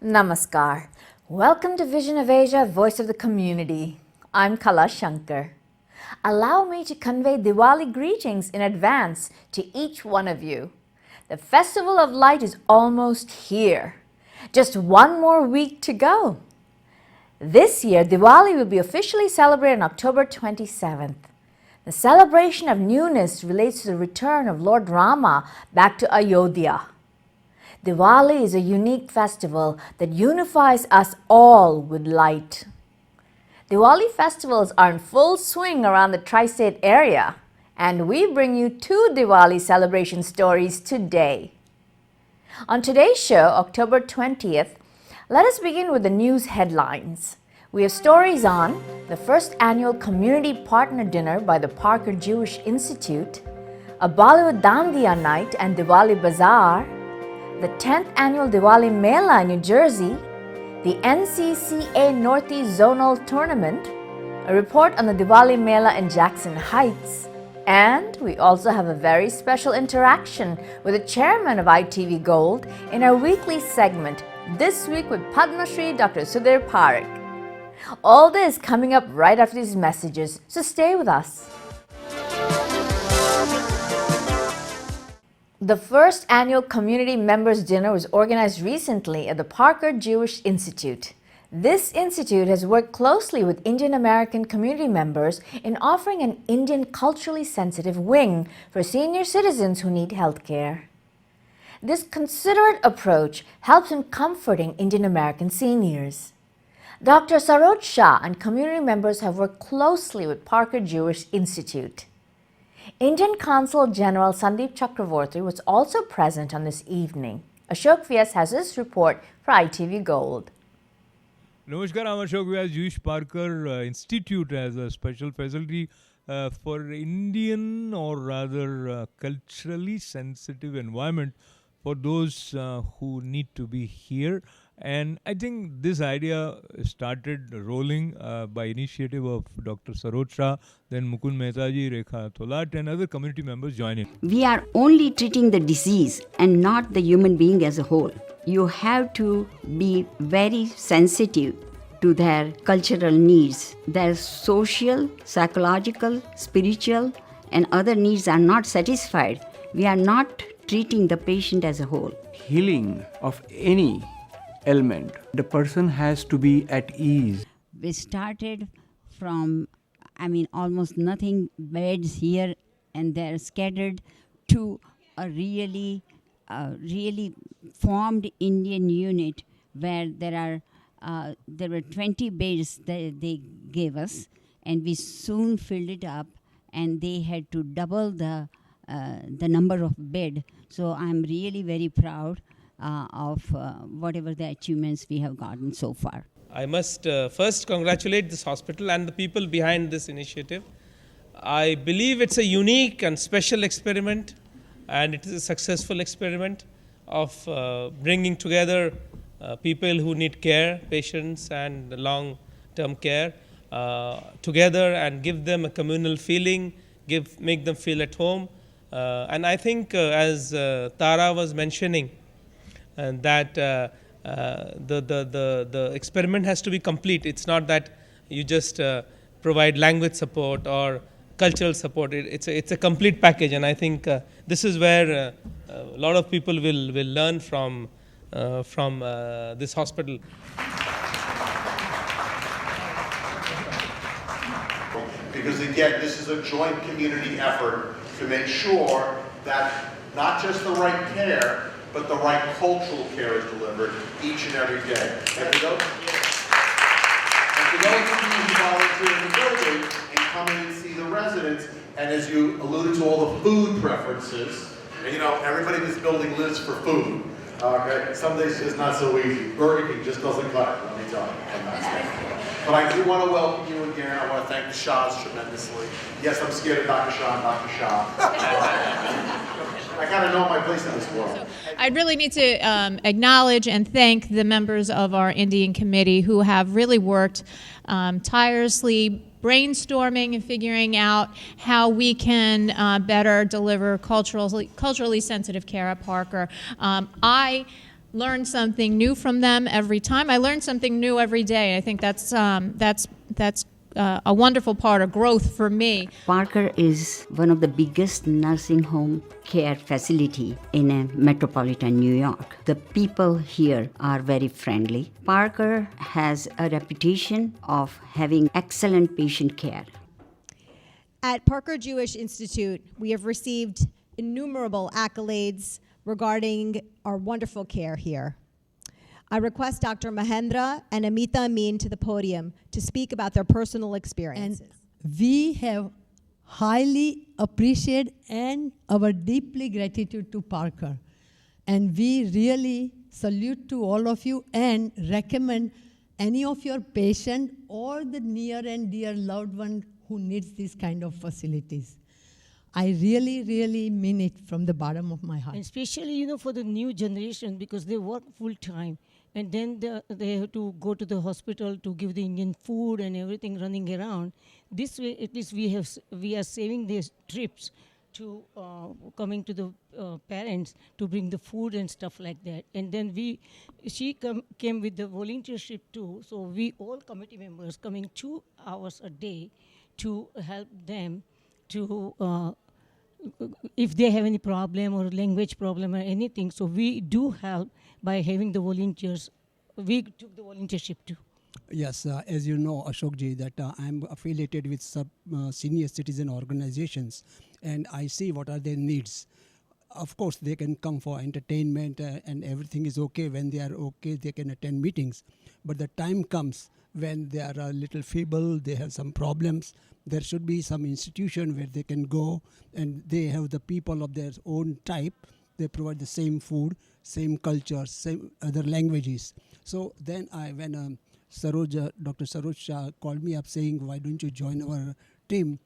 Namaskar. Welcome to Vision of Asia, Voice of the Community. I'm Kala Shankar. Allow me to convey Diwali greetings in advance to each one of you. The Festival of Light is almost here. Just one more week to go. This year, Diwali will be officially celebrated on October 27th. The celebration of newness relates to the return of Lord Rama back to Ayodhya. Diwali is a unique festival that unifies us all with light. Diwali festivals are in full swing around the tri-state area, and we bring you 2 Diwali celebration stories today. On today's show, October 20th, let us begin with the news headlines. We have stories on the first annual Community Partner Dinner by the Parker Jewish Institute, a Bollywood Dandiya night and Diwali Bazaar, the 10th annual Diwali Mela in New Jersey, the NCCA Northeast Zonal Tournament, a report on the Diwali Mela in Jackson Heights, and we also have a very special interaction with the chairman of ITV Gold in our weekly segment, This Week with Padma Shri Dr. Sudhir Parekh. All this coming up right after these messages, so stay with us. The first annual Community Members Dinner was organized recently at the Parker Jewish Institute. This institute has worked closely with Indian American community members in offering an Indian culturally sensitive wing for senior citizens who need health care. This considerate approach helps in comforting Indian American seniors. Dr. Saroj Shah and community members have worked closely with Parker Jewish Institute. Indian Consul General Sandeep Chakravorty was also present on this evening. Ashok Vyas has his report for ITV Gold. Namaskar, I'm Ashok Vyas. Jewish Parker Institute has a special facility for Indian or rather culturally sensitive environment for those who need to be here. And I think this idea started rolling by initiative of Dr. Saroj Shah, then Mukund Mehtaji, Rekha Tholat and other community members join in. We are only treating the disease and not the human being as a whole. You have to be very sensitive to their cultural needs. Their social, psychological, spiritual and other needs are not satisfied. We are not treating the patient as a whole. Healing of any ailment, the person has to be at ease. We started from, almost nothing beds here and there scattered to a really formed Indian unit where there were 20 beds that they gave us, and we soon filled it up, and they had to double the number of bed. So I'm really very proud of whatever the achievements we have gotten so far. I must first congratulate this hospital and the people behind this initiative. I believe it's a unique and special experiment, and it is a successful experiment of bringing together people who need care, patients and long-term care together and give them a communal feeling, make them feel at home. And I think as Tara was mentioning, and that the experiment has to be complete. It's not that you just provide language support or cultural support. It's a complete package, and I think this is where a lot of people will learn from this hospital. Because again, this is a joint community effort to make sure that not just the right care, but the right cultural care is delivered each and every day. And for those of you who volunteer in the building and come in and see the residents, and as you alluded to all the food preferences, and everybody in this building lives for food. Okay, some days it's just not so easy. Burger King just doesn't cut it, let me tell you. But I do want to welcome you again. I want to thank the Shahs tremendously. Yes, I'm scared of Dr. Shah and Dr. Shah. I kind of know my place in this world. I'd really need to acknowledge and thank the members of our Indian committee who have really worked tirelessly, brainstorming and figuring out how we can better deliver culturally sensitive care at Parker. I learn something new from them every time. I learn something new every day. I think that's a wonderful part of growth for me. Parker is one of the biggest nursing home care facility in metropolitan New York. The people here are very friendly. Parker has a reputation of having excellent patient care. At Parker Jewish Institute, we have received innumerable accolades regarding our wonderful care here. I request Dr. Mahendra and Amita Amin to the podium to speak about their personal experiences. And we have highly appreciated and our deeply gratitude to Parker. And we really salute to all of you and recommend any of your patient or the near and dear loved one who needs these kind of facilities. I really, really mean it from the bottom of my heart. And especially, for the new generation, because they work full time, and then they have to go to the hospital to give the Indian food and everything running around. This way, at least we are saving these trips to coming to the parents to bring the food and stuff like that. And then she came with the volunteership too. So we all committee members coming 2 hours a day to help them to if they have any problem or language problem or anything. So we do help by having the volunteers. We took the volunteership too. Yes, as you know, Ashokji, that I'm affiliated with senior citizen organizations, and I see what are their needs. Of course, they can come for entertainment and everything is okay. When they are okay, they can attend meetings. But the time comes when they are a little feeble, they have some problems. There should be some institution where they can go, and they have the people of their own type. They provide the same food, same culture, same other languages. So then when Dr. Saroj Shah called me up saying, why don't you join our team?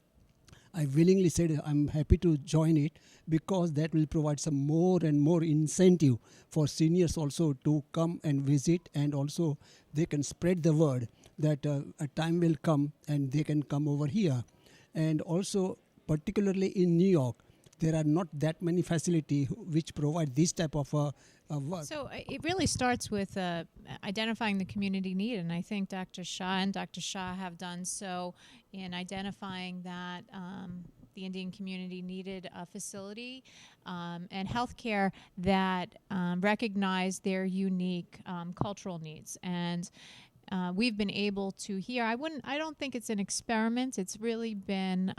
I willingly said I'm happy to join it, because that will provide some more and more incentive for seniors also to come and visit, and also they can spread the word that a time will come and they can come over here. And also, particularly in New York, there are not that many facilities which provide this type of work. So it really starts with identifying the community need, and I think Dr. Shah and Dr. Shah have done so in identifying that the Indian community needed a facility and healthcare that recognized their unique cultural needs. And we've been able to here. I don't think it's an experiment. It's really been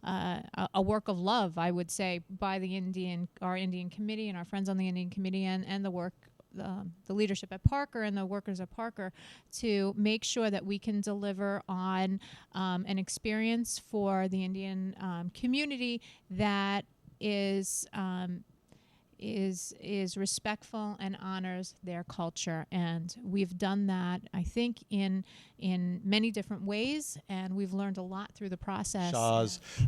a work of love, I would say, by our Indian committee and our friends on the Indian committee and the leadership at Parker and the workers at Parker, to make sure that we can deliver on an experience for the Indian community that is respectful and honors their culture. And we've done that, I think, in many different ways, and we've learned a lot through the process.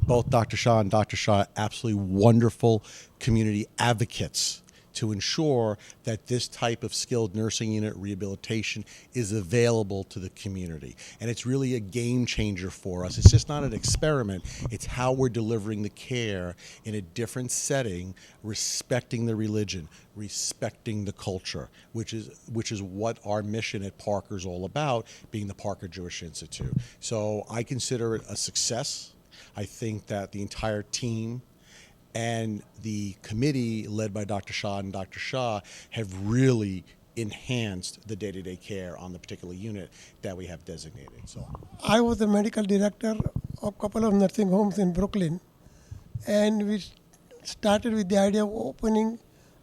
Both Dr. Shah and Dr. Shah, absolutely wonderful community advocates to ensure that this type of skilled nursing unit rehabilitation is available to the community. And it's really a game changer for us. It's just not an experiment. It's how we're delivering the care in a different setting, respecting the religion, respecting the culture, which is what our mission at Parker is all about, being the Parker Jewish Institute. So I consider it a success. I think that the entire team and the committee led by Dr. Shah and Dr. Shah have really enhanced the day-to-day care on the particular unit that we have designated. So I was the medical director of a couple of nursing homes in Brooklyn, and we started with the idea of opening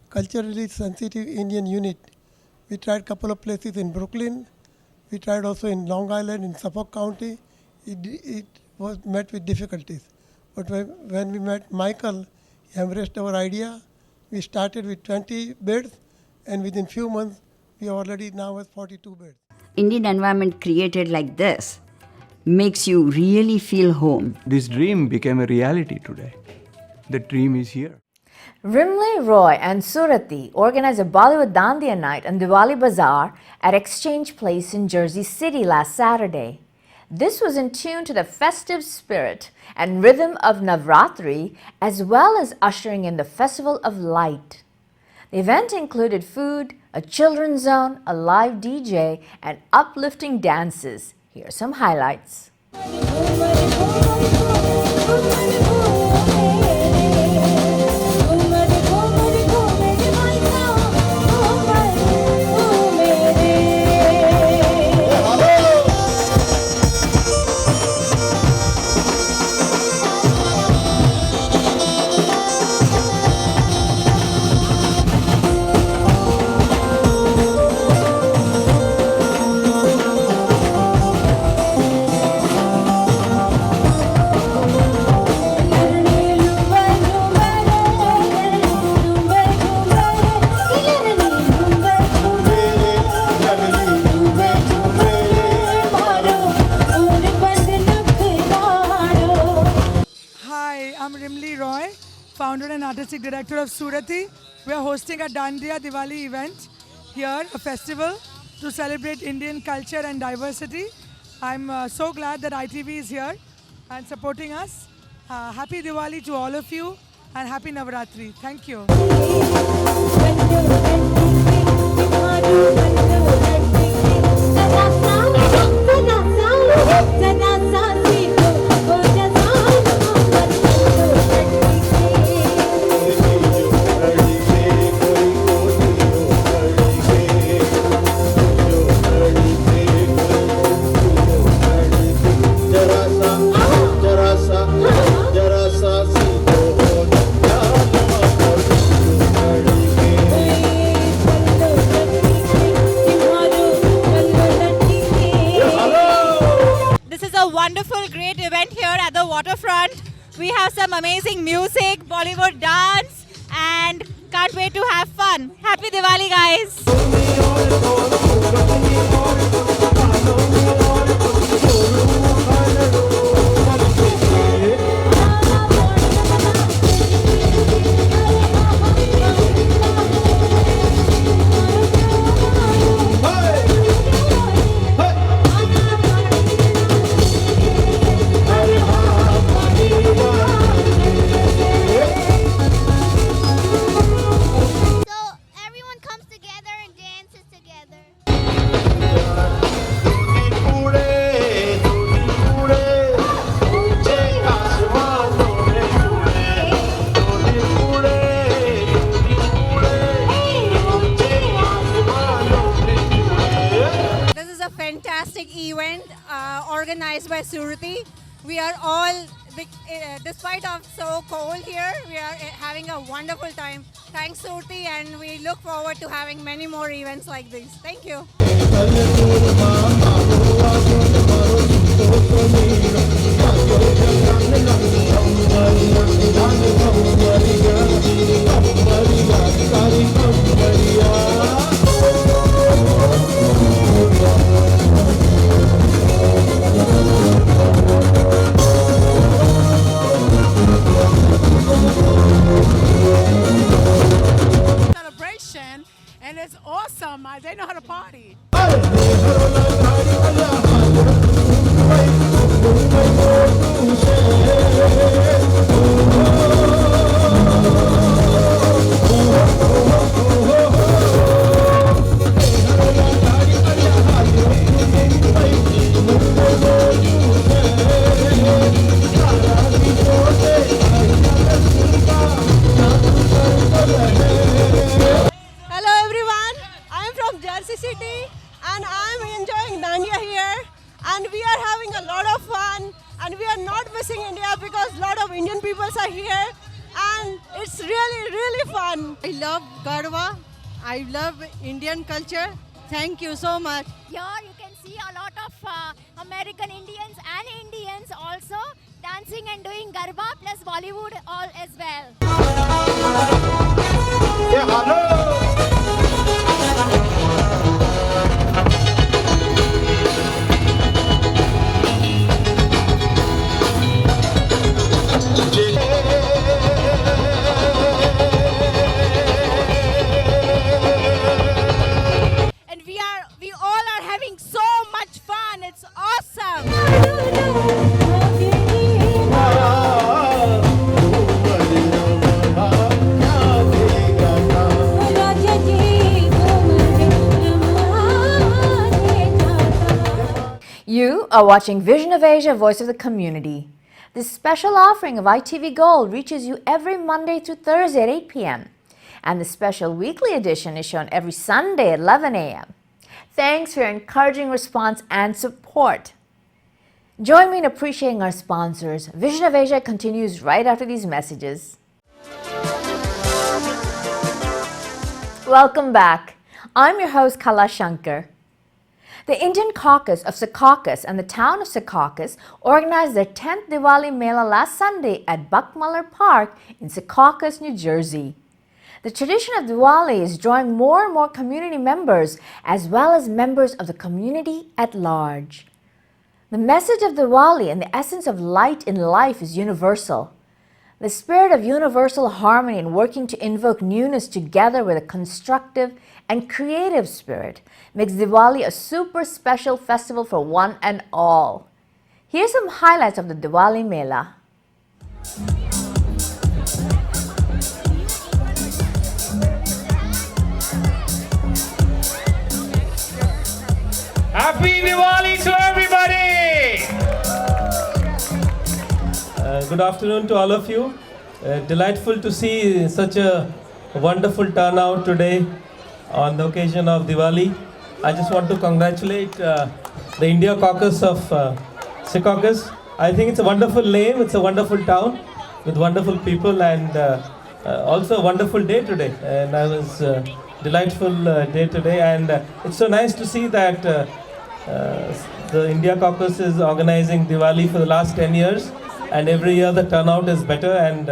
culturally sensitive Indian unit. We tried a couple of places in Brooklyn. We tried also in Long Island, in Suffolk County. It was met with difficulties. But when we met Michael, he embraced our idea. We started with 20 beds, and within few months, we already now have 42 beds. Indian environment created like this makes you really feel home. This dream became a reality today. The dream is here. Rimley Roy and Surati organized a Bollywood Dandiya night and Diwali Bazaar at Exchange Place in Jersey City last Saturday. This was in tune to the festive spirit and rhythm of Navratri, as well as ushering in the Festival of Light. The event included food, a children's zone, a live DJ, and uplifting dances. Here are some highlights. Hi, I'm Rimli Roy, founder and artistic director of Surati. We are hosting a Dandiya Diwali event here, a festival to celebrate Indian culture and diversity. I'm so glad that ITV is here and supporting us. Happy Diwali to all of you and happy Navaratri. Thank you. This is a wonderful, great event here at the waterfront. We have some amazing music, Bollywood dance, and can't wait to have fun. Happy Diwali, guys! This is a fantastic event organized by Surati. We are all, despite of so cold here, we are having a wonderful time. Thanks Surati, and we look forward to having many more events like this. Thank you. Celebration, and it's awesome. They know how to party. Hello everyone, I'm from Jersey City and I'm enjoying Dandiya here, and we are having a lot of fun, and we are not missing India because a lot of Indian people are here, and it's really fun. I love Garba. I love Indian culture. Thank you so much. Here you can see a lot of American Indians and Indians also dancing and doing Garba plus Bollywood all as well. And we all are having so much fun. It's awesome. are watching Vision of Asia, Voice of the Community. This special offering of ITV Gold reaches you every Monday through Thursday at 8 p.m. And the special weekly edition is shown every Sunday at 11 a.m. Thanks for your encouraging response and support. Join me in appreciating our sponsors. Vision of Asia continues right after these messages. Welcome back. I'm your host, Kala Shankar. The Indian caucus of Secaucus and the town of Secaucus organized their 10th Diwali Mela last Sunday at Buckmuller Park in Secaucus, New Jersey. The tradition of Diwali is drawing more and more community members as well as members of the community at large. The message of Diwali and the essence of light in life is universal. The spirit of universal harmony and working to invoke newness together with a constructive and creative spirit makes Diwali a super special festival for one and all. Here's some highlights of the Diwali Mela. Happy Diwali to everybody! Good afternoon to all of you. Delightful to see such a wonderful turnout today on the occasion of Diwali. I just want to congratulate the India Caucus of Secaucus. I think it's a wonderful name, it's a wonderful town with wonderful people and also a wonderful day today. And I was delightful day today and it's so nice to see that the India Caucus is organizing Diwali for the last 10 years. And every year the turnout is better and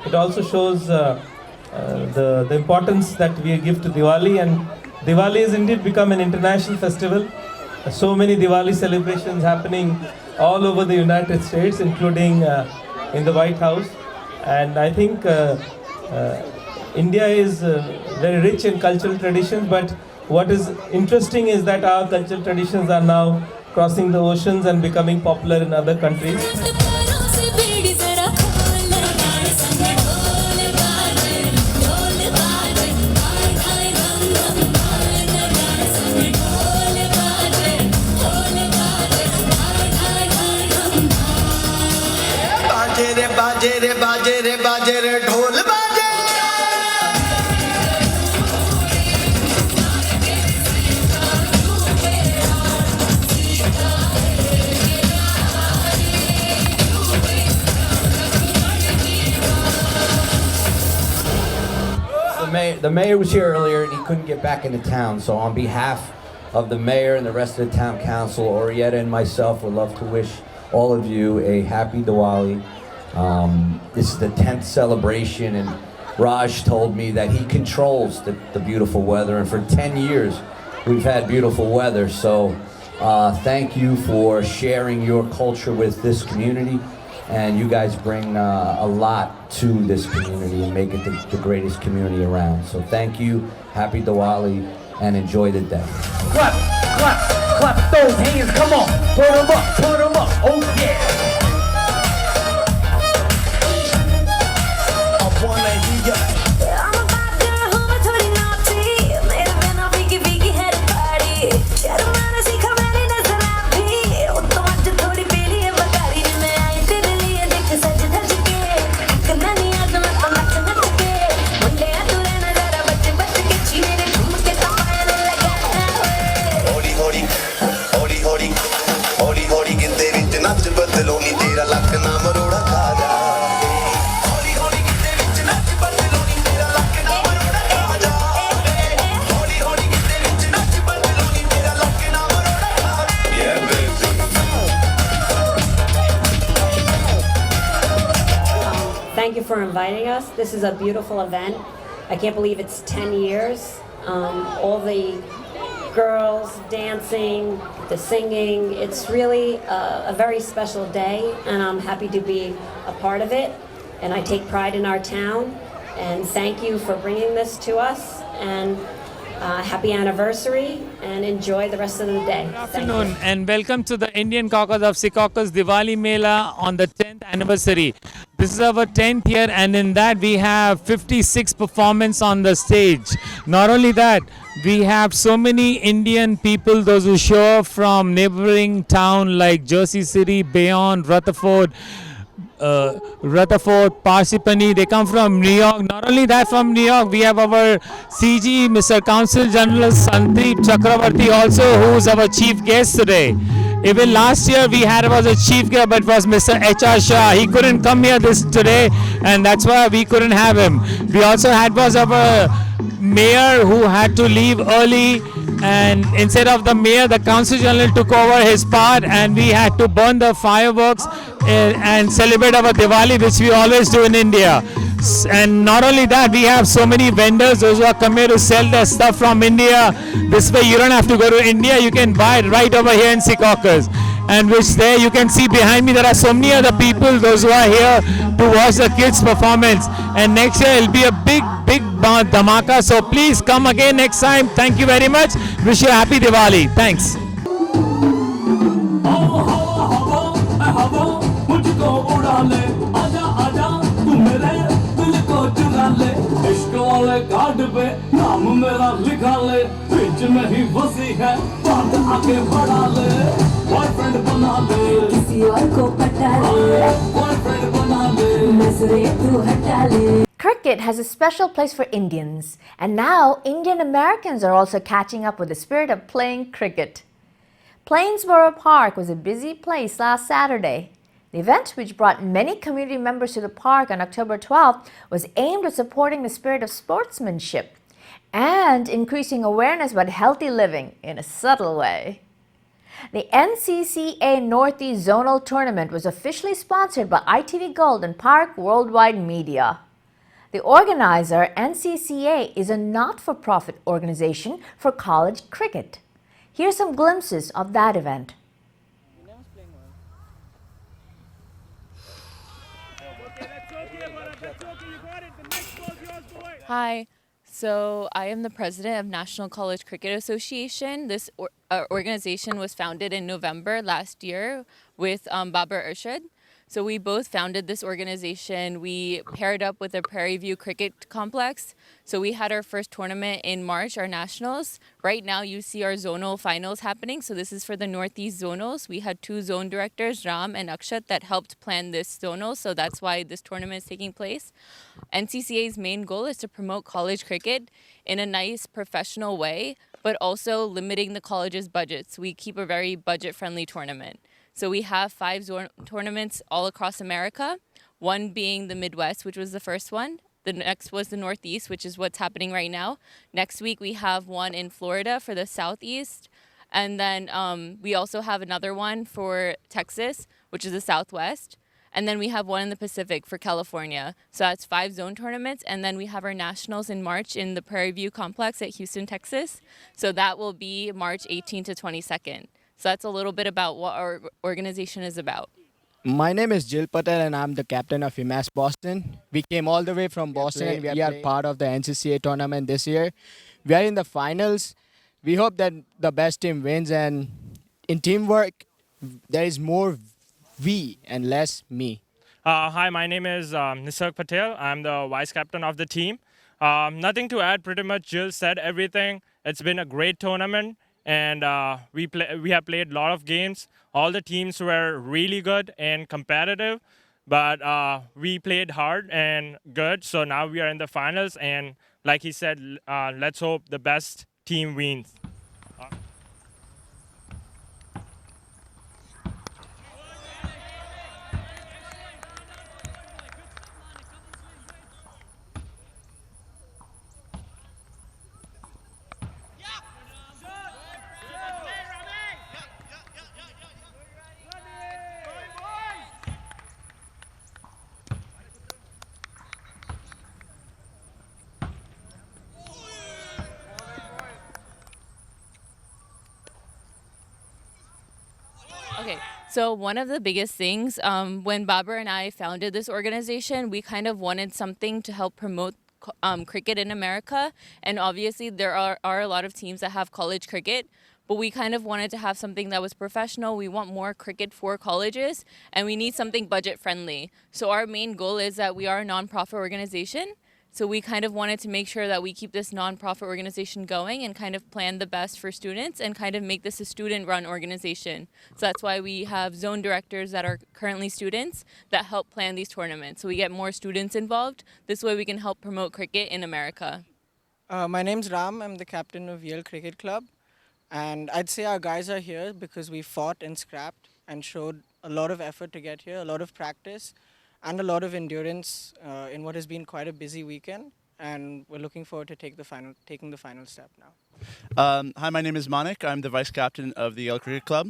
it also shows the importance that we give to Diwali, and Diwali has indeed become an international festival. So many Diwali celebrations happening all over the United States, including in the White House, and I think India is very rich in cultural traditions, but what is interesting is that our cultural traditions are now crossing the oceans and becoming popular in other countries. बाजे रे बाजे रे बाजे रे ढोल बाजे The mayor was here earlier and he couldn't get back into town, so on behalf of the mayor and the rest of the town council, Orietta and myself would love to wish all of you a happy Diwali. This is the 10th celebration and Raj told me that he controls the beautiful weather, and for 10 years we've had beautiful weather, so thank you for sharing your culture with this community, and you guys bring a lot to this community and make it the greatest community around. So thank you, happy Diwali, and enjoy the day. Clap, clap, clap those hands, come on, put them up, oh yeah. I wanna hear ya. I'm a bad girl who was totally naughty. Made a been a freaky, freaky headed party. Shut up, man, I see come ready, that's an happy. Oh, the one to thodi peli hai bagari. मैं आई तेरे लिए देख सज धज के. करना नहीं आज मैं तो नच नच के. मुंडे तू रहना जरा बच बच के. मेरे घूम के तमायल लगा है. होली होली होली होली होली होली गिनते विच नच बदलो नी तेरा लक ना मरोड़ा खा जा. होली होली गिनते विच नच बदलो नी तेरा लक ना मरोड़ा खा जा. होली होली गिनते विच नच बदलो नी तेरा लक ना मरोड़ा खा जा. Yeah, baby. Thank you for inviting us. This is a beautiful event. I can't believe it's 10 years. All the girls dancing, the singing. It's really a very special day, and I'm happy to be a part of it. And I take pride in our town. And thank you for bringing this to us. And happy anniversary, and enjoy the rest of the day. Good afternoon and welcome to the Indian Caucus of Secaucus Diwali Mela on the 10th anniversary. This is our 10th year, and in that we have 56 performance on the stage. Not only that, we have so many Indian people, those who show up from neighboring town like Jersey City, Bayonne, Rutherford, Parsippany. They come from New York. Not only that, from New York, we have our CG, Mr. Consul General Sandeep Chakravarti also, who's our chief guest today. Even last year we had was a chief guest, but it was Mr. H.R. Shah. He couldn't come here today, and that's why we couldn't have him. We also had was our mayor who had to leave early, and instead of the mayor, the council general took over his part, and we had to burn the fireworks and celebrate our Diwali, which we always do in India. And not only that, we have so many vendors, those who are come here to sell their stuff from India. This way you don't have to go to India, you can buy it right over here in Secaucus. And which there you can see behind me, there are so many other people, those who are here to watch the kids' performance. And next year it'll be a big dhamaka, so please come again next time. Thank you very much. Wish you a happy Diwali. Thanks. Cricket has a special place for Indians, and now Indian Americans are also catching up with the spirit of playing cricket. Plainsboro Park was a busy place last Saturday. The event, which brought many community members to the park on October 12th, was aimed at supporting the spirit of sportsmanship and increasing awareness about healthy living in a subtle way. The NCCA Northeast Zonal Tournament was officially sponsored by ITV Gold and Park Worldwide Media. The organizer, NCCA, is a not-for-profit organization for college cricket. Here's some glimpses of that event. Hi, so I am the president of National College Cricket Association. This organization was founded in November last year with Babar Irshad. So we both founded this organization. We paired up with the Prairie View Cricket Complex. So we had our first tournament in March, our nationals. Right now you see our zonal finals happening. So this is for the Northeast zonals. We had two zone directors, Ram and Akshat, that helped plan this zonal. So that's why this tournament is taking place. NCCA's main goal is to promote college cricket in a nice professional way, but also limiting the college's budgets. We keep a very budget-friendly tournament. So we have 5 tournaments all across America, one being the Midwest, which was the first one. The next was the Northeast, which is what's happening right now. Next week, we have one in Florida for the Southeast. And then we also have another one for Texas, which is the Southwest. And then we have one in the Pacific for California. So that's 5 zone tournaments. And then we have our nationals in March in the Prairie View Complex at Houston, Texas. So that will be March 18th to 22nd. So that's a little bit about what our organization is about. My name is Jill Patel and I'm the captain of UMass Boston. We came all the way from Boston and we are part of the NCCA tournament this year. We are in the finals. We hope that the best team wins, and in teamwork, there is more we and less me. Hi, my name is Nisarg Patel. I'm the vice captain of the team. Nothing to add, pretty much Jill said everything. It's been a great tournament. And we have played a lot of games. All the teams were really good and competitive, but we played hard and good. So now we are in the finals, and like he said, let's hope the best team wins. Okay, so one of the biggest things, when Babar and I founded this organization, we kind of wanted something to help promote cricket in America. And obviously there are a lot of teams that have college cricket, but we kind of wanted to have something that was professional. We want more cricket for colleges, and we need something budget friendly. So our main goal is that we are a nonprofit organization. So we kind of wanted to make sure that we keep this nonprofit organization going and kind of plan the best for students and kind of make this a student-run organization. So that's why we have zone directors that are currently students that help plan these tournaments. So we get more students involved. This way we can help promote cricket in America. My name's Ram. I'm the captain of Yale Cricket Club. And I'd say our guys are here because we fought and scrapped and showed a lot of effort to get here, a lot of practice, and a lot of endurance in what has been quite a busy weekend, and we're looking forward to taking the final step now. Hi, my name is Manik. I'm the vice captain of the Yale Cricket Club.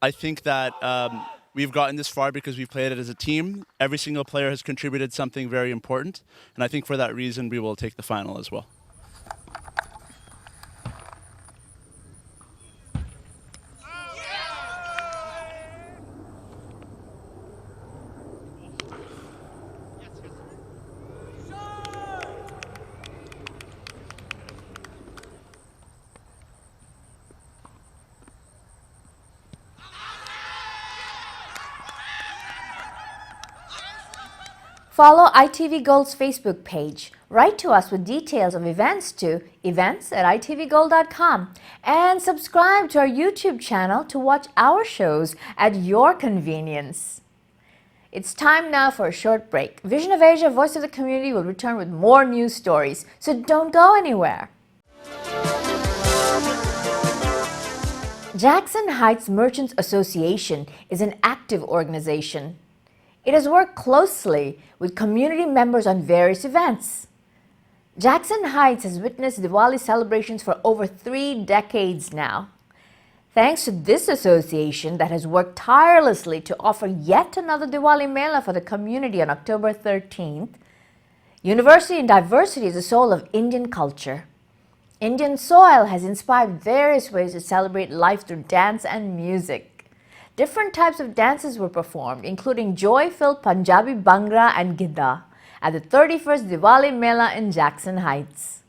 I think that we've gotten this far because we've played it as a team. Every single player has contributed something very important, and I think for that reason we will take the final as well. Follow ITV Gold's Facebook page. Write to us with details of events to events@itvgold.com and subscribe to our YouTube channel to watch our shows at your convenience. It's time now for a short break. Vision of Asia, Voice of the Community will return with more news stories, so don't go anywhere. Jackson Heights Merchants Association is an active organization. It has worked closely with community members on various events. Jackson Heights has witnessed Diwali celebrations for over 3 decades now. Thanks to this association that has worked tirelessly to offer yet another Diwali Mela for the community on October 13th, University in Diversity is the soul of Indian culture. Indian soil has inspired various ways to celebrate life through dance and music. Different types of dances were performed, including joy-filled Punjabi Bhangra and Gidda at the 31st Diwali Mela in Jackson Heights.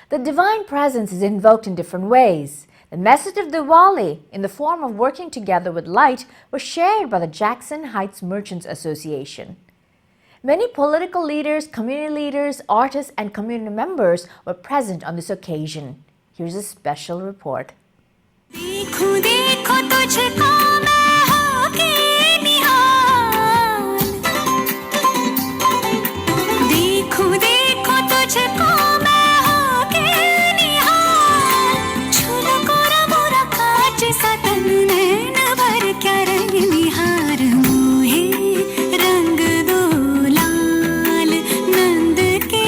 The divine presence is invoked in different ways. The message of Diwali, in the form of working together with light, was shared by the Jackson Heights Merchants Association. Many political leaders, community leaders, artists, and community members were present on this occasion. Here's a special report. देखूं देखो तुझको मैं होके निहाल देखूं देखो तुझको मैं होके निहाल छूलो कोरा मोरा कांच सा तन नैन भर क्या रंग निहार मोहे रंग दो लाल नंद के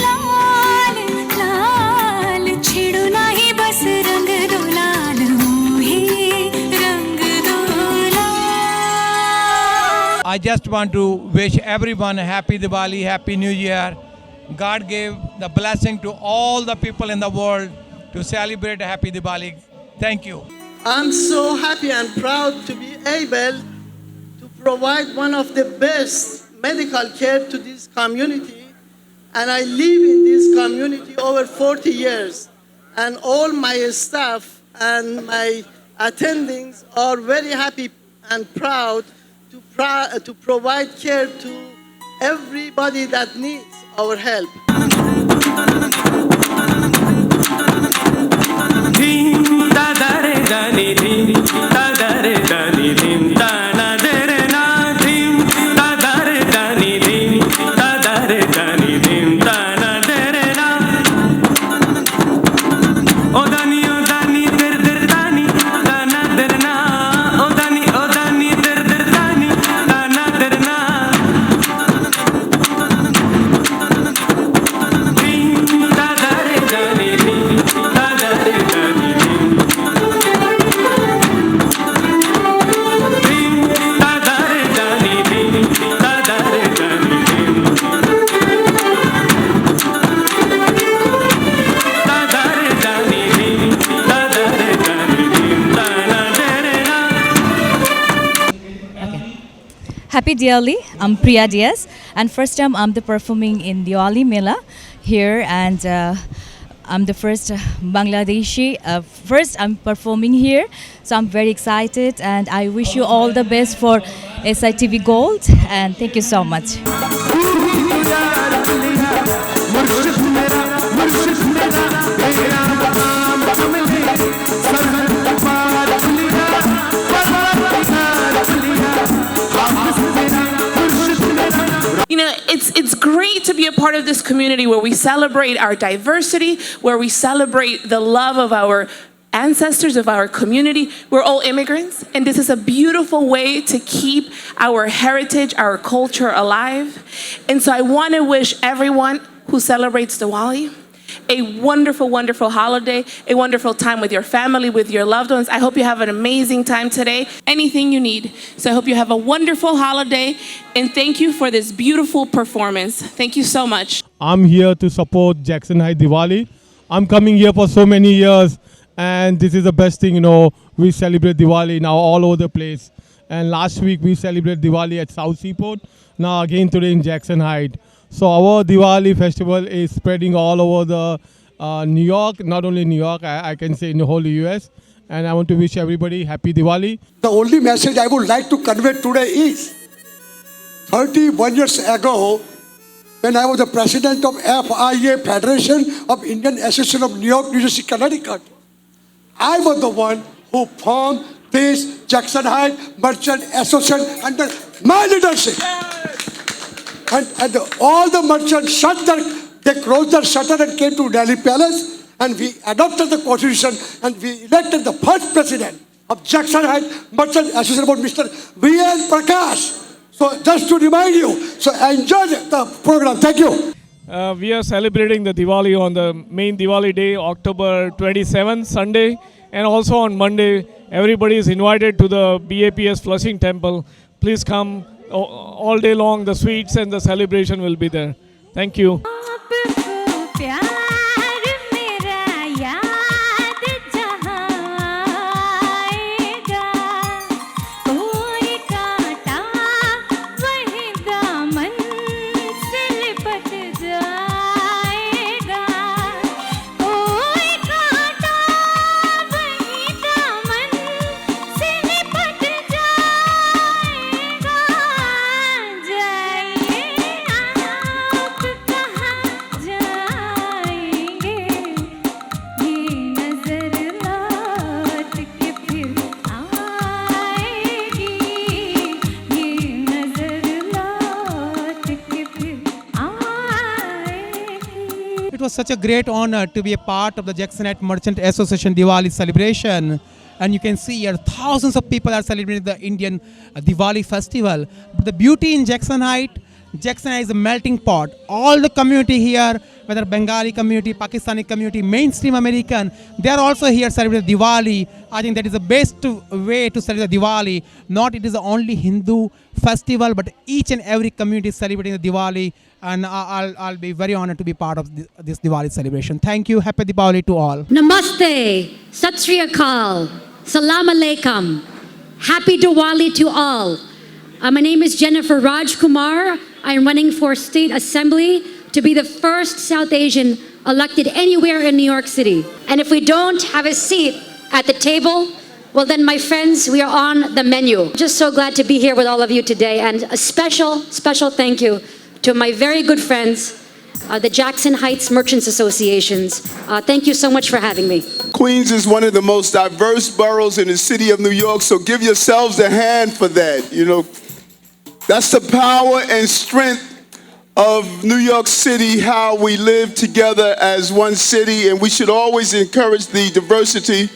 लाल लाल छिड़ो नहीं बस रंग दो लाल I just want to wish everyone a happy Diwali, happy New Year. God gave the blessing to all the people in the world to celebrate a happy Diwali. Thank you. I'm so happy and proud to be able to provide one of the best medical care to this community. And I live in this community over 40 years. And all my staff and my attendings are very happy and proud to provide care to everybody that needs our help. Happy Diwali, I'm Priya Diaz, and first time I'm performing in Diwali Mela here, and I'm the first Bangladeshi. First, I'm performing here, so I'm very excited, and I wish you all the best for SITV Gold. And thank you so much. You know, it's great to be a part of this community where we celebrate our diversity, where we celebrate the love of our ancestors, of our community. We're all immigrants, and this is a beautiful way to keep our heritage, our culture alive. And so I want to wish everyone who celebrates Diwali a wonderful, wonderful holiday, a wonderful time with your family, with your loved ones. I hope you have an amazing time today. Anything you need. So I hope you have a wonderful holiday, and thank you for this beautiful performance. Thank you so much. I'm here to support Jackson Heights Diwali. I'm coming here for so many years, and this is the best thing, you know. We celebrate Diwali now all over the place. And last week we celebrated Diwali at South Seaport. Now again today in Jackson Heights. So our Diwali festival is spreading all over the New York, not only New York, I can say in the whole US. And I want to wish everybody happy Diwali. The only message I would like to convey today is 31 years ago, when I was the president of FIA, Federation of Indian Association of New York, New Jersey, Connecticut, I was the one who formed this Jackson Heights Merchant Association under my leadership. And all the merchants they closed their shutter and came to Delhi Palace, and we adopted the constitution, and we elected the first president of Jackson Heights Merchant Association, Mr. V.N. Prakash. So just to remind you, so enjoy the program. Thank you. We are celebrating the Diwali on the main Diwali day, October 27th, Sunday, and also on Monday. Everybody is invited to the BAPS Flushing Temple. Please come. All day long, the sweets and the celebration will be there. Thank you. It was such a great honor to be a part of the Jackson Heights Merchant Association Diwali celebration. And you can see here thousands of people are celebrating the Indian Diwali festival. But the beauty in Jackson Heights is a melting pot. All the community here, whether Bengali community, Pakistani community, mainstream American, they are also here celebrating Diwali. I think that is the best way to celebrate Diwali. Not it is the only Hindu festival, but each and every community is celebrating the Diwali. And I'll be very honored to be part of this Diwali celebration. Thank you. Happy Diwali to all. Namaste. Sat Sri Akal. Salam Alaikum. Happy Diwali to all. My name is Jennifer Rajkumar. I'm running for State Assembly to be the first South Asian elected anywhere in New York City. And if we don't have a seat at the table, well then, my friends, we are on the menu. Just so glad to be here with all of you today. And a special, special thank you to my very good friends, the Jackson Heights Merchants Associations. Thank you so much for having me. Queens is one of the most diverse boroughs in the city of New York, so give yourselves a hand for that. You know, that's the power and strength of New York City, how we live together as one city, and we should always encourage the diversity.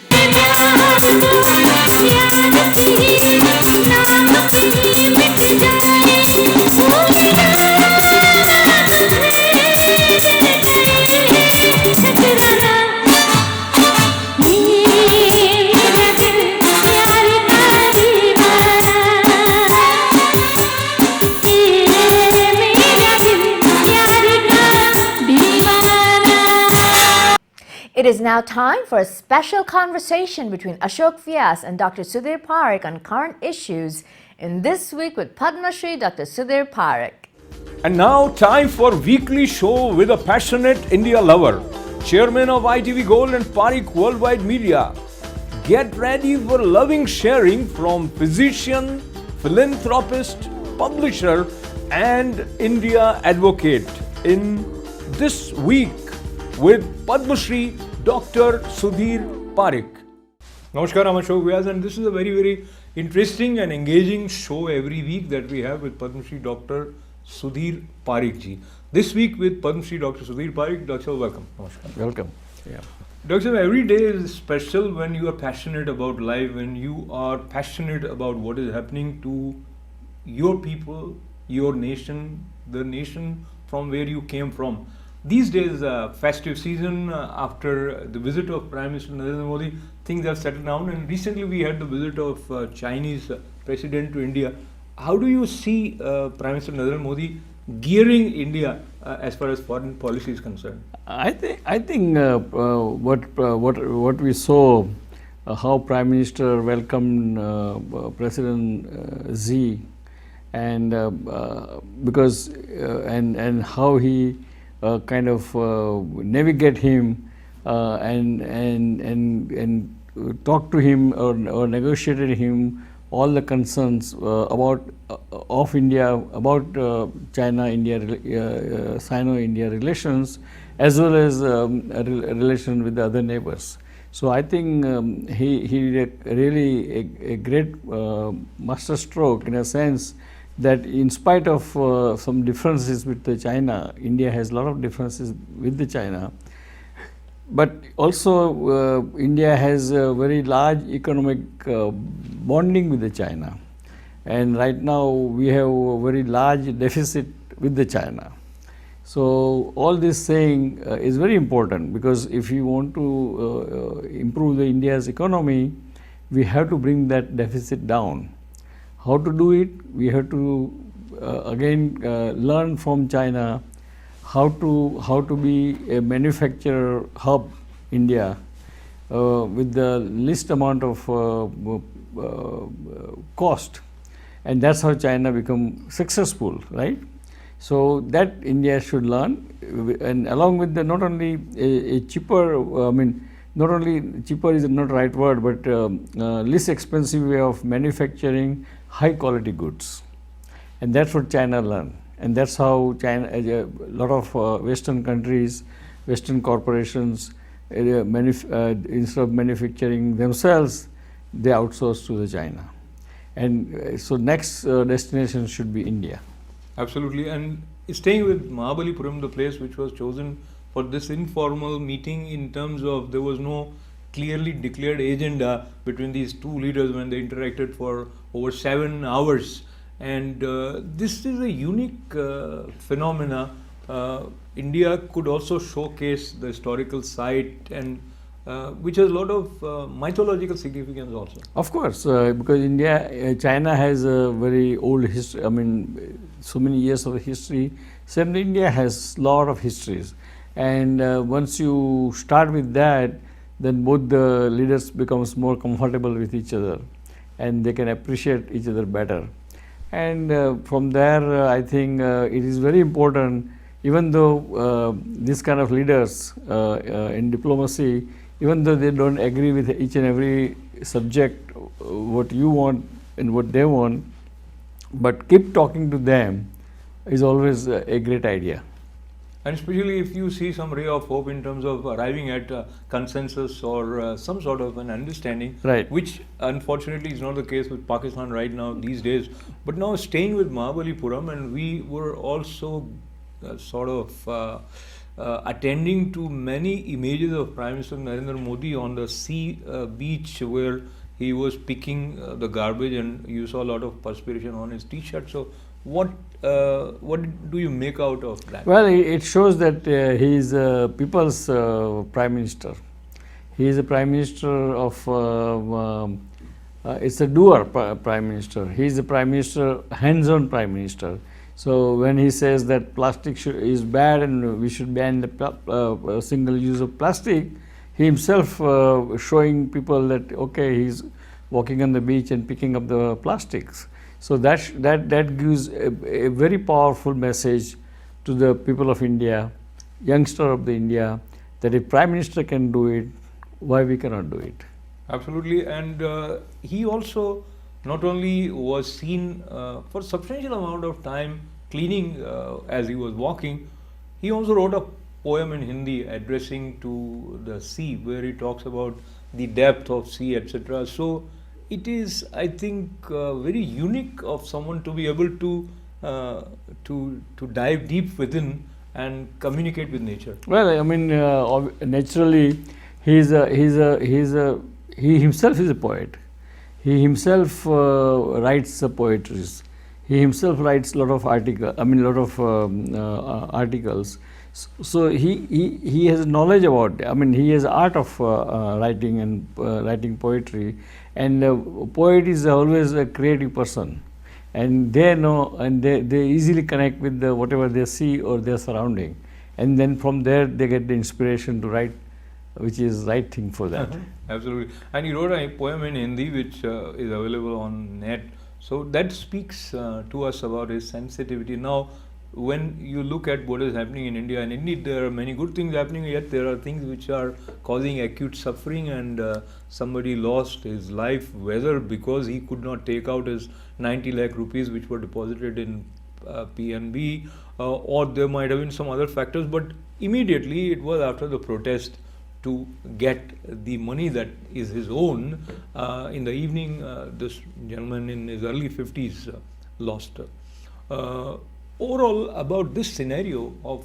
It is now time for a special conversation between Ashok Vyas and Dr. Sudhir Parekh on current issues in This Week with Padma Shri Dr. Sudhir Parekh. And now time for weekly show with a passionate India lover. Chairman of ITV Gold and Parikh Worldwide Media. Get ready for loving sharing from physician, philanthropist, publisher and India advocate in This Week with Padma Shri Dr. Sudhir Parikh. Namaskar, I'm Ashok Vyas, and this is a very, very interesting and engaging show every week that we have with Padma Shri Dr. Sudhir Parikh ji. This week with Padma Shri Dr. Sudhir Parikh. Dr. welcome. Namaskar. Welcome. Yeah. Dr. every day is special when you are passionate about life, when you are passionate about what is happening to your people, your nation, the nation from where you came from. These days, festive season, after the visit of Prime Minister Narendra Modi, things have settled down, and recently we had the visit of Chinese President to India. How do you see Prime Minister Narendra Modi gearing India as far as foreign policy is concerned? I think what we saw, how Prime Minister welcomed President Xi, and because and how he kind of navigate him and talk to him or negotiated him all the concerns of India, about China-India, Sino-India relations, as well as relation with the other neighbors. So I think he did really a great masterstroke, in a sense that in spite of some differences with the China, India has a lot of differences with the China. But also India has a very large economic bonding with the China, and right now we have a very large deficit with the China. So all this saying is very important, because if you want to improve the India's economy, we have to bring that deficit down. How to do it? We have to again learn from China how to be a manufacturer hub India with the least amount of cost, and that's how China become successful, right? So that India should learn, and along with the not only a cheaper, not only cheaper is not the right word, but least expensive way of manufacturing high quality goods, and that's what China learned. And that's how China, a lot of Western countries, Western corporations, instead of manufacturing themselves, they outsource to the China. And so next destination should be India. Absolutely. And staying with Mahabalipuram, the place which was chosen for this informal meeting, in terms of there was no clearly declared agenda between these two leaders when they interacted for over 7 hours. And this is a unique phenomena. India could also showcase the historical site, and which has a lot of mythological significance also. Of course, because China has a very old history, so many years of history. Same India has a lot of histories. And once you start with that, then both the leaders becomes more comfortable with each other, and they can appreciate each other better. And from there, I think it is very important, even though these kind of leaders in diplomacy, even though they don't agree with each and every subject, what you want and what they want, but keep talking to them is always a great idea. And especially if you see some ray of hope in terms of arriving at consensus or some sort of an understanding, right, which unfortunately is not the case with Pakistan right now these days. But now staying with Mahabalipuram, and we were also attending to many images of Prime Minister Narendra Modi on the sea beach, where he was picking the garbage, and you saw a lot of perspiration on his t-shirt. So what do you make out of that? Well, it shows that he is a people's Prime Minister. He is a Prime Minister of, it's a doer Prime Minister. He is a Prime Minister, hands-on Prime Minister. So when he says that plastic is bad and we should ban the single use of plastic, he himself showing people that, okay, he's walking on the beach and picking up the plastics. So that gives a very powerful message to the people of India, youngster of the India, that if Prime Minister can do it, why we cannot do it? Absolutely, and he also not only was seen for substantial amount of time cleaning as he was walking, he also wrote a poem in Hindi addressing to the sea, where he talks about the depth of sea, etc. So it is, I think, very unique of someone to be able to dive deep within and communicate with nature. Well, I mean, naturally, he himself is a poet. He himself writes poetries. He himself writes a lot of articles. So he has knowledge about. I mean, he has art of writing and writing poetry. And a poet is always a creative person, and they know, and they easily connect with whatever they see or their surrounding, and then from there they get the inspiration to write, which is right thing for that. Absolutely. And he wrote a poem in Hindi which is available on net. So that speaks to us about his sensitivity. Now, when you look at what is happening in India, and indeed there are many good things happening, yet there are things which are causing acute suffering, and somebody lost his life, whether because he could not take out his 90 lakh rupees which were deposited in PNB, or there might have been some other factors, but immediately it was after the protest to get the money that is his own. In the evening, this gentleman in his early 50s lost. Overall, about this scenario of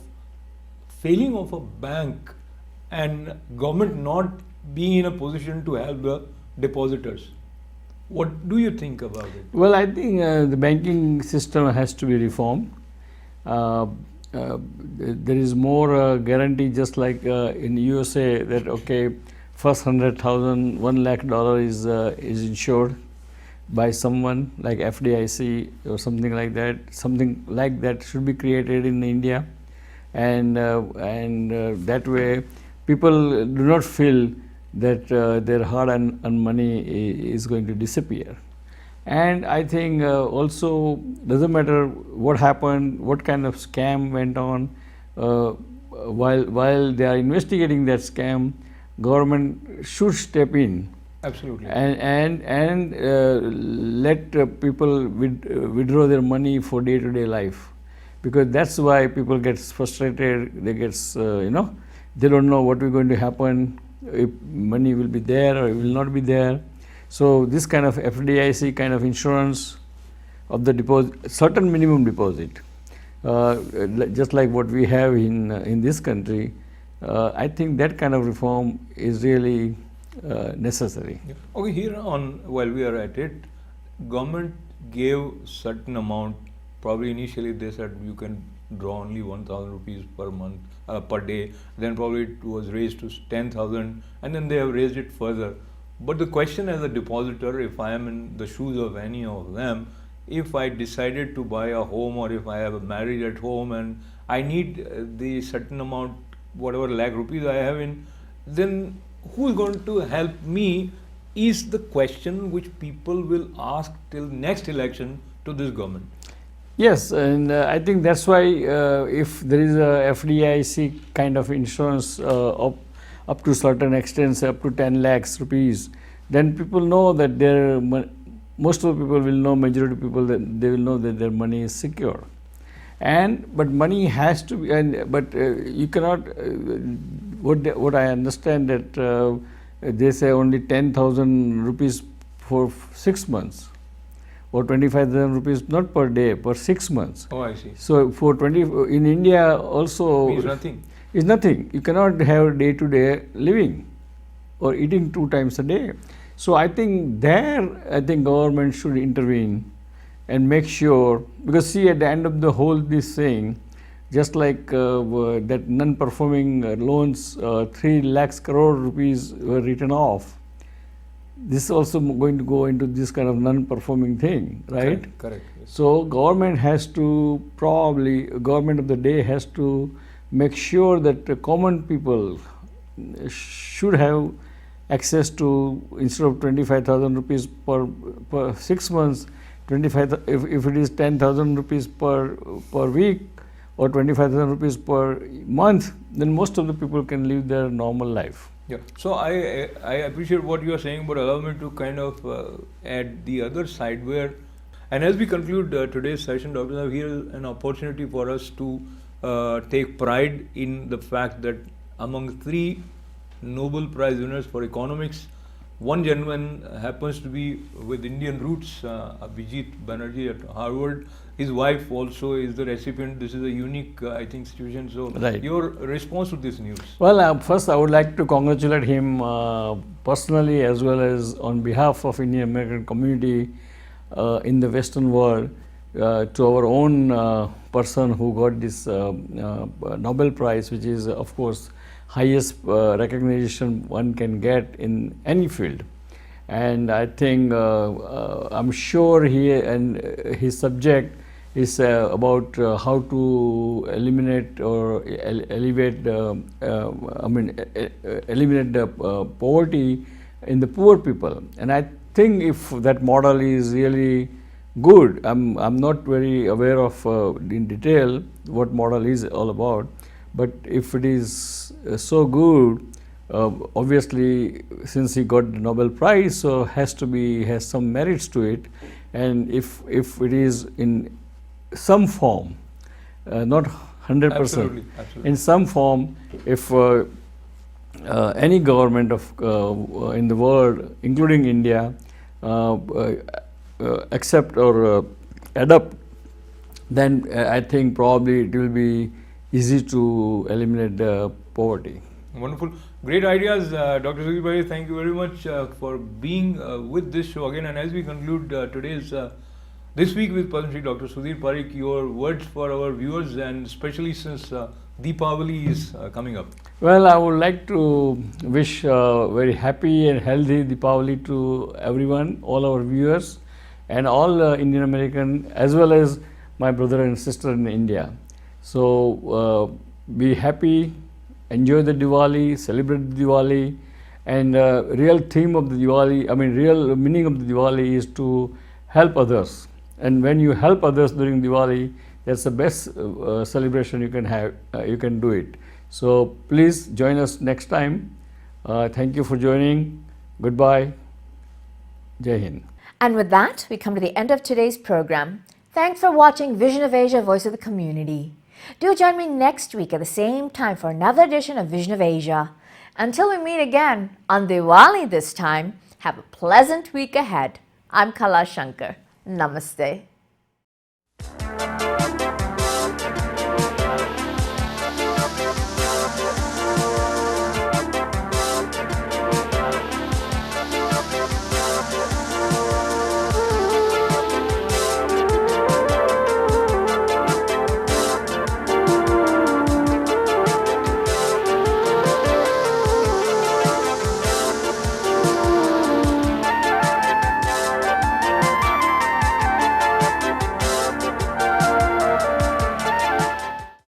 failing of a bank and government not being in a position to help the depositors, what do you think about it? Well, I think the banking system has to be reformed. There is more guarantee, just like in USA, that okay, first $100,000, $1 lakh is insured by someone like FDIC or something like that. Something like that should be created in India, and that way people do not feel that their hard-earned money is going to disappear. And I think also doesn't matter what happened, what kind of scam went on, while they are investigating that scam, government should step in. Absolutely. And let people withdraw their money for day-to-day life, because that's why people get frustrated. They get they don't know what is going to happen, if money will be there or it will not be there. So this kind of FDIC kind of insurance of the deposit, certain minimum deposit, just like what we have in this country, I think that kind of reform is really necessary. Okay, here on, while we are at it, government gave certain amount. Probably initially they said you can draw only 1,000 rupees per month, per day. Then probably it was raised to 10,000, and then they have raised it further. But the question as a depositor, if I am in the shoes of any of them, if I decided to buy a home, or if I have a marriage at home and I need the certain amount, whatever lakh rupees I have in, then who is going to help me is the question which people will ask till next election to this government. Yes, and I think that's why if there is a FDIC kind of insurance up to certain extent, up to 10 lakhs rupees, then people know that most of the people will know, majority of people, that they will know that their money is secure. But money has to be, but you cannot, what I understand that they say only 10,000 rupees for 6 months, or 25,000 rupees not per day, per 6 months. Oh, I see. So for in India also, means nothing. It's nothing. You cannot have day-to-day living or eating 2 times a day. So I think government should intervene and make sure, because see, at the end of the whole this thing, just like that non-performing loans, 3 lakhs crore rupees were written off. This is also going to go into this kind of non-performing thing, right? Correct. So government of the day has to make sure that common people should have access to, instead of 25,000 rupees per 6 months, if it is 10,000 rupees per week or 25,000 rupees per month, then most of the people can live their normal life. Yeah. So I appreciate what you are saying, but allow me to kind of add the other side where, and as we conclude today's session, Dr. Saab, here is an opportunity for us to take pride in the fact that among 3 Nobel Prize winners for economics, one gentleman happens to be with Indian roots, Abhijit Banerjee at Harvard. His wife also is the recipient. This is a unique, I think, situation. So, Right. your response to this news? Well, first I would like to congratulate him personally as well as on behalf of Indian American community in the Western world to our own person who got this Nobel Prize, which is of course highest recognition one can get in any field. And I think I'm sure he and his subject is about how to eliminate or elevate eliminate the poverty in the poor people. And I think if that model is really good, I'm not very aware of in detail what model is all about, but if it is so good, obviously since he got the Nobel Prize, so has some merits to it. And if it is in some form, not 100%, Absolutely. in some form, if any government of in the world, including India, accept or adopt, then I think probably it will be easy to eliminate the poverty. Wonderful. Great ideas, Dr. Sudhir Parikh. Thank you very much for being with this show again. And as we conclude today's This Week with Padma Shri Dr. Sudhir Parikh, your words for our viewers, and especially since Deepavali is coming up. Well, I would like to wish very happy and healthy Deepavali to everyone, all our viewers, and all Indian American as well as my brother and sister in India. So be happy, enjoy the Diwali, celebrate the Diwali, and real theme of the Diwali, real meaning of the Diwali is to help others. And when you help others during Diwali, that's the best celebration you can have. You can do it. So please join us next time. Thank you for joining. Goodbye. Jai Hind. And with that, we come to the end of today's program. Thanks for watching Vision of Asia, Voice of the Community. Do join me next week at the same time for another edition of Vision of Asia. Until we meet again on Diwali this time, have a pleasant week ahead. I'm Kala Shankar. Namaste.